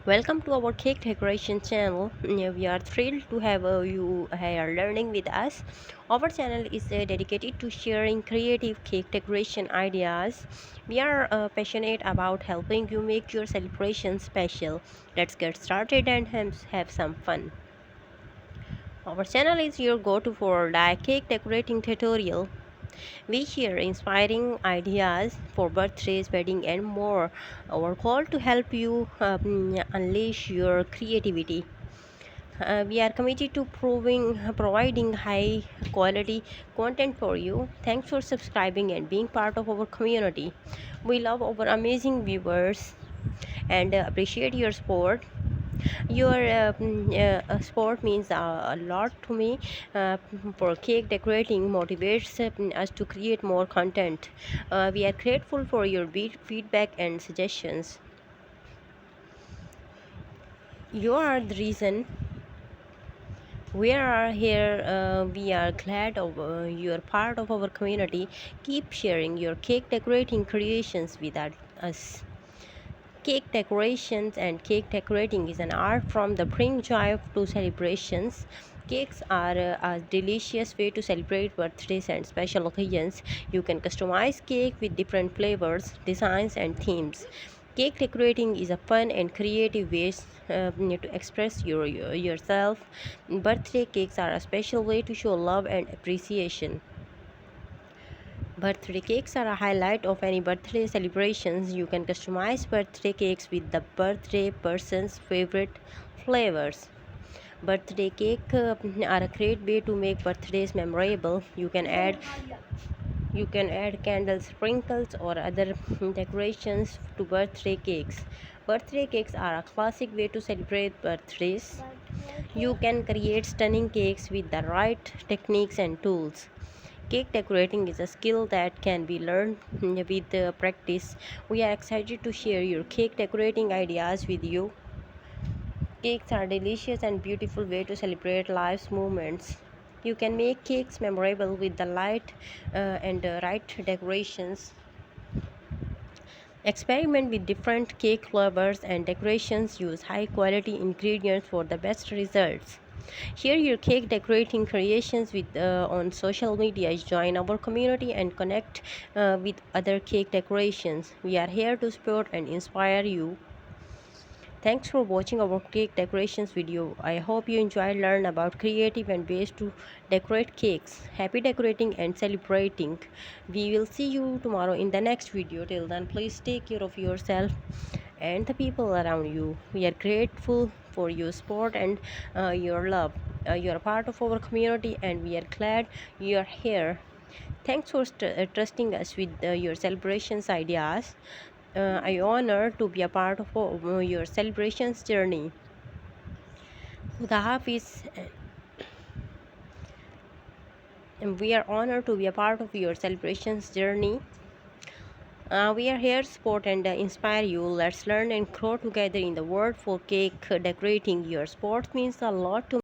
Welcome to our cake decoration channel. We are thrilled to have you here learning with us. Our channel is dedicated to sharing creative cake decoration ideas. We are passionate about helping you make your celebration special. Let's get started and have some fun. Our channel is your go-to for the cake decorating tutorial. We share inspiring ideas for birthdays, wedding, and more. Our goal to help you unleash your creativity. We are committed to providing high quality content for you. Thanks for subscribing and being part of our community. We love our amazing viewers and appreciate your support. Your sport means a lot to me. For cake decorating motivates us to create more content. We are grateful for your feedback and suggestions. You are the reason we are here. We are glad of you are part of our community. Keep sharing your cake decorating creations with us. Cake decorations and cake decorating is an art from the bring joy to celebrations. Cakes are a delicious way to celebrate birthdays and special occasions. You can customize cake with different flavors, designs, and themes. Cake decorating is a fun and creative way to express yourself. Birthday cakes are a special way to show love and appreciation. Birthday cakes are a highlight of any birthday celebrations. You can customize birthday cakes with the birthday person's favorite flavors. Birthday cake are a great way to make birthdays memorable. You can add candles, sprinkles, or other decorations to birthday cakes. Birthday cakes are a classic way to celebrate birthdays. You can create stunning cakes with the right techniques and tools. Cake decorating is a skill that can be learned with practice. We are excited to share your cake decorating ideas with you. Cakes are delicious and beautiful way to celebrate life's moments. You can make cakes memorable with the light and right decorations. Experiment with different cake flavors and decorations. Use high quality ingredients for the best results. Share your cake decorating creations with on social media. Join our community and connect with other cake decorations. We are here to support and inspire you. Thanks for watching our cake decorations video. I hope you enjoyed learn about creative and ways to decorate cakes. Happy decorating and celebrating. We will see you tomorrow in the next video. Till then, please take care of yourself and the people around you. We are grateful for your support and your love. You are part of our community and we are glad you are here. Thanks for trusting us with your celebrations ideas. I honor to be a part of your celebrations journey. Khuda Hafiz. And we are honored to be a part of your celebrations journey. We are here to support and inspire you. Let's learn and grow together in the world for cake decorating. Your sport means a lot to